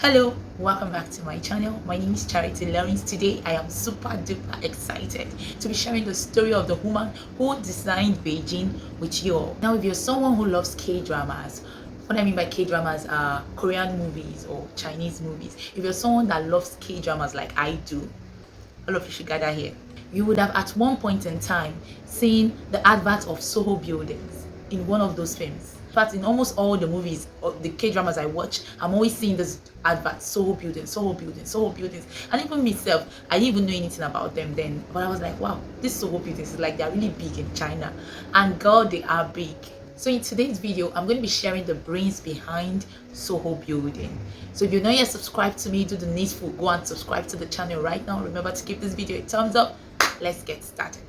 Hello, welcome back to my channel. My name is Charity Lawrence. Today I am super duper excited to be sharing the story of the woman who designed Beijing with you all. Now, if you're someone who loves K-dramas, what I mean by K-dramas are Korean movies or Chinese movies. If you're someone that loves K-dramas like I do, all of you should gather here. You would have at one point in time seen the advert of Soho buildings in one of those films. In fact, in almost all the movies or the K-dramas I watch, I'm always seeing this advert, Soho buildings, Soho buildings, Soho buildings. And even myself, I didn't even know anything about them then. But I was like, wow, these Soho buildings is like they're really big in China. And girl, they are big. So in today's video, I'm going to be sharing the brains behind Soho building. So if you're not yet subscribed to me, do the needful, go and subscribe to the channel right now. Remember to give this video a thumbs up. Let's get started.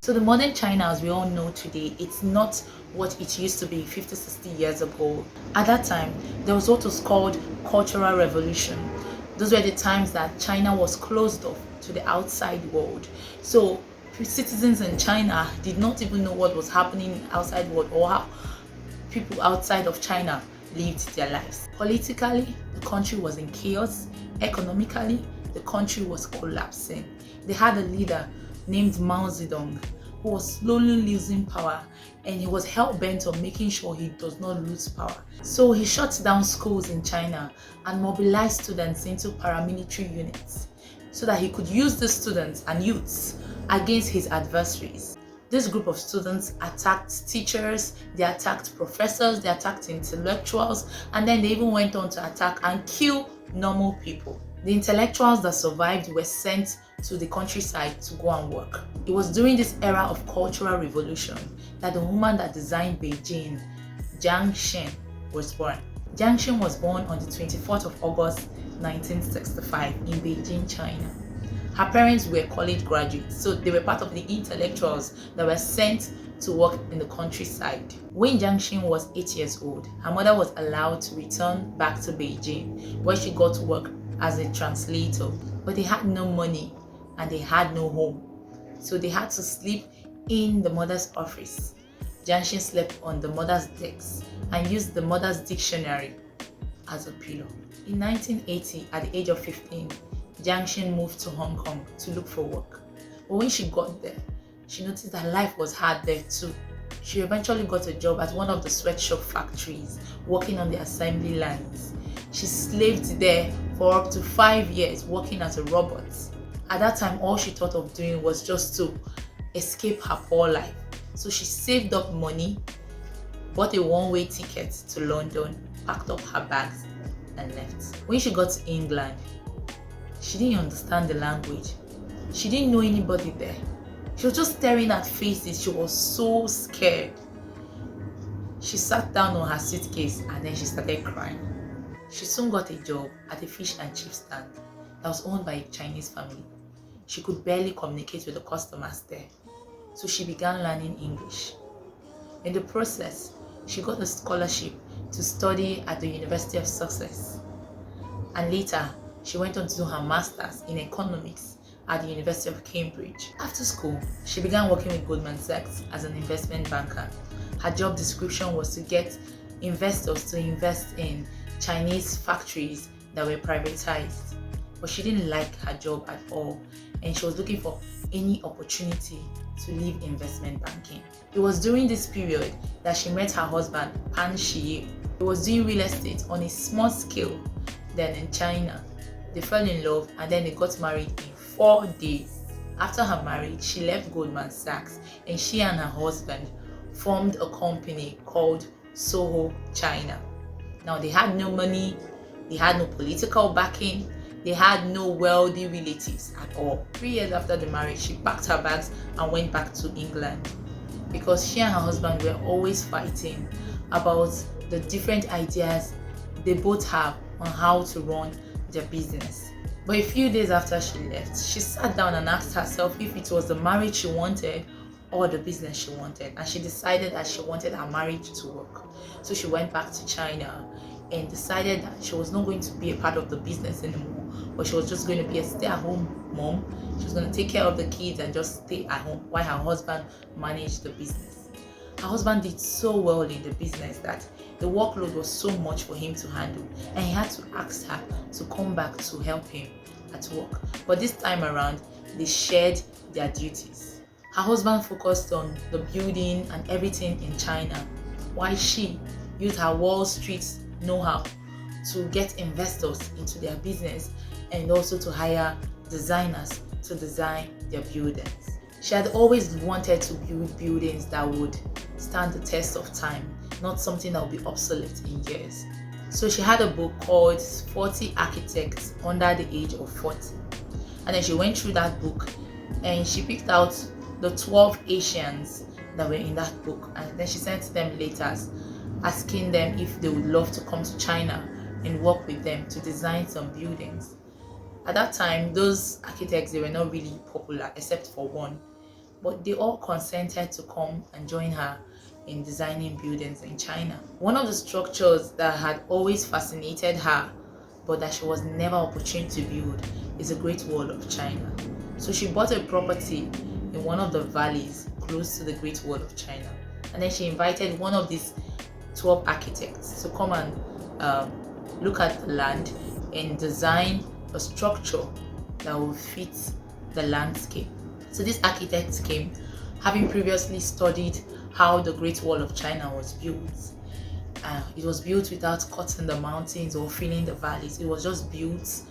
So the modern China, as we all know today, it's not what it used to be 50, 60 years ago. At that time, there was what was called Cultural Revolution. Those were the times that China was closed off to the outside world. So citizens in China did not even know what was happening in the outside world or how people outside of China lived their lives. Politically, the country was in chaos. Economically, the country was collapsing. They had a leader named Mao Zedong who was slowly losing power, and he was hell-bent on making sure he does not lose power. So he shut down schools in China and mobilized students into paramilitary units so that he could use the students and youths against his adversaries. This group of students attacked teachers, they attacked professors, they attacked intellectuals, and then they even went on to attack and kill normal people. The intellectuals that survived were sent to the countryside to go and work. It was during this era of cultural revolution that the woman that designed Beijing, Jiang Shen, was born. Jiang Shen was born on the 24th of August 1965 in Beijing, China. Her parents were college graduates, so they were part of the intellectuals that were sent to work in the countryside. When Jiang Shen was 8 years old, her mother was allowed to return back to Beijing, where she got to work as a translator. But they had no money and they had no home, so they had to sleep in the mother's office. Jiang Shen slept on the mother's desk and used the mother's dictionary as a pillow. In 1980, at the age of 15, Jiang Shen moved to Hong Kong to look for work. But when she got there, she noticed that life was hard there too. She eventually got a job at one of the sweatshop factories, working on the assembly lines. She slaved there for up to 5 years, working as a robot. At that time, all she thought of doing was just to escape her poor life. So she saved up money, bought a one-way ticket to London, packed up her bags, and left. When she got to England, she didn't understand the language. She didn't know anybody there. She was just staring at faces. She was so scared. She sat down on her suitcase and then she started crying. She soon got a job at a fish and chip stand that was owned by a Chinese family. She could barely communicate with the customers there, so she began learning English. In the process, she got a scholarship to study at the University of Sussex, and later she went on to do her master's in economics at the University of Cambridge. After school, she began working with Goldman Sachs as an investment banker. Her job description was to get investors to invest in Chinese factories that were privatized. But she didn't like her job at all, and she was looking for any opportunity to leave investment banking. It was during this period that she met her husband, Pan Shi. He was doing real estate on a small scale then in China. They fell in love and then they got married in 4 days. After her marriage, she left Goldman Sachs and she and her husband formed a company called Soho China. Now, they had no money, they had no political backing, they had no wealthy relatives at all. 3 years after the marriage, she packed her bags and went back to England because she and her husband were always fighting about the different ideas they both have on how to run their business. But a few days after she left, she sat down and asked herself if it was the marriage she wanted or the business she wanted, and she decided that she wanted her marriage to work. So she went back to China and decided that she was not going to be a part of the business anymore, but she was just going to be a stay-at-home mom. She was going to take care of the kids and just stay at home while her husband managed the business. her husband did so well in the business that the workload was so much for him to handle, and he had to ask her to come back to help him at work. But this time around, they shared their duties. Her husband focused on the building and everything in China, while she used her Wall Street know-how to get investors into their business and also to hire designers to design their buildings. She had always wanted to build buildings that would stand the test of time, not something that would be obsolete in years. So she had a book called 40 Architects Under the Age of 40. And then she went through that book and she picked out the 12 Asians that were in that book, and then she sent them letters asking them if they would love to come to China and work with them to design some buildings. At that time, those architects, they were not really popular except for one, but they all consented to come and join her in designing buildings in China. One of the structures that had always fascinated her but that she was never opportune to build is the Great Wall of China. So she bought a property in one of the valleys close to the Great Wall of China, and then she invited one of these 12 architects to come and look at the land and design a structure that will fit the landscape. So these architects came having previously studied how the Great Wall of China was built. It was built without cutting the mountains or filling the valleys. It was just built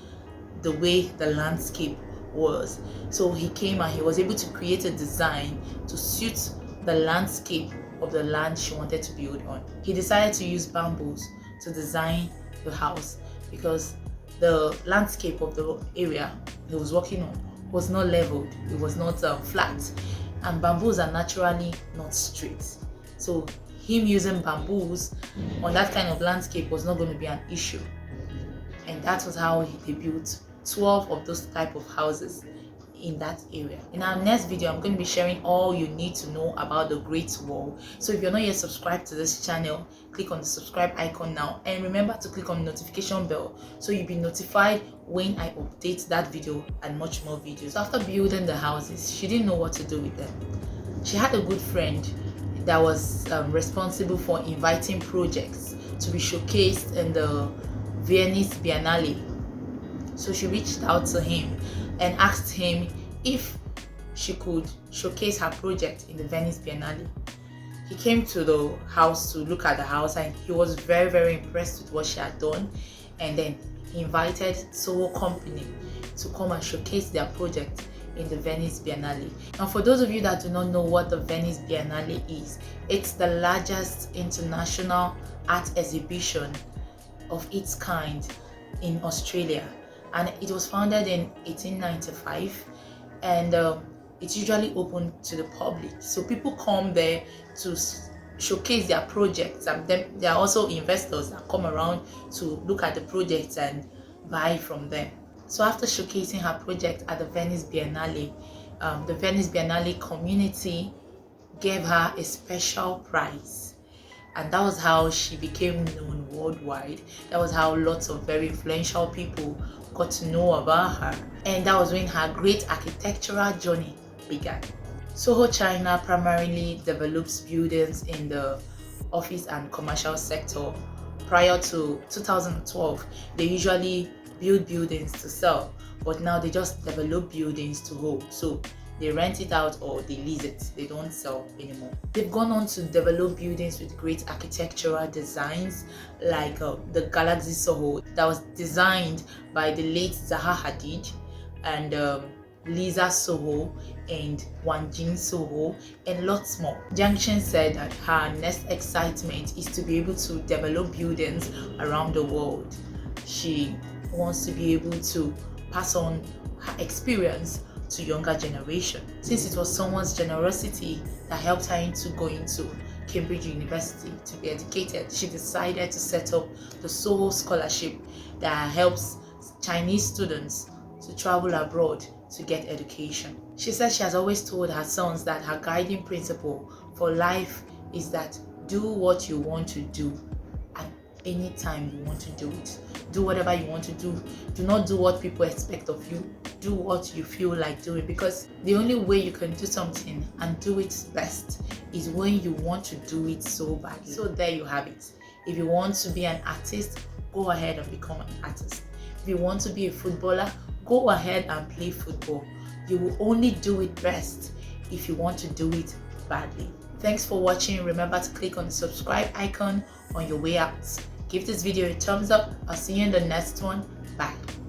the way the landscape was. So he came and he was able to create a design to suit the landscape of the land she wanted to build on. He decided to use bamboos to design the house because the landscape of the area he was working on was not leveled, it was not flat, and bamboos are naturally not straight. So him using bamboos on that kind of landscape was not going to be an issue. And that was how they built 12 of those type of houses in that area. In our next video, I'm going to be sharing all you need to know about the Great Wall. So if you're not yet subscribed to this channel, click on the subscribe icon now, and remember to click on the notification bell so you'll be notified when I update that video and much more videos. So after building the houses, she didn't know what to do with them. She had a good friend that was responsible for inviting projects to be showcased in the Venice Biennale. So she reached out to him and asked him if she could showcase her project in the Venice Biennale. He came to the house to look at the house and he was very, very impressed with what she had done, and then he invited Soho Company to come and showcase their project in the Venice Biennale. Now, for those of you that do not know what the Venice Biennale is, it's the largest international art exhibition of its kind in Australia, and it was founded in 1895, and it's usually open to the public. So people come there to showcase their projects, and then there are also investors that come around to look at the projects and buy from them. So after showcasing her project at the Venice Biennale, the Venice Biennale community gave her a special prize, and that was how she became known worldwide. That was how lots of very influential people got to know about her, and that was when her great architectural journey began. Soho China primarily develops buildings in the office and commercial sector. Prior to 2012, they usually build buildings to sell, but now they just develop buildings to hold. So they rent it out or they lease it, they don't sell anymore. They've gone on to develop buildings with great architectural designs like the Galaxy Soho that was designed by the late Zaha Hadid, and Lisa Soho and Wanjin Soho, and lots more. Jiangchen said that her next excitement is to be able to develop buildings around the world. She wants to be able to pass on her experience to younger generation. Since it was someone's generosity that helped her into going to Cambridge University to be educated, she decided to set up the Soho Scholarship that helps Chinese students to travel abroad to get education. She says she has always told her sons that her guiding principle for life is that do what you want to do and anytime you want to do it. Do whatever you want to do. Do not do what people expect of you. Do what you feel like doing, because the only way you can do something and do it best is when you want to do it so badly. So there you have it. If you want to be an artist, go ahead and become an artist. If you want to be a footballer, go ahead and play football. You will only do it best if you want to do it badly. Thanks for watching. Remember to click on the subscribe icon on your way out. Give this video a thumbs up. I'll see you in the next one. Bye.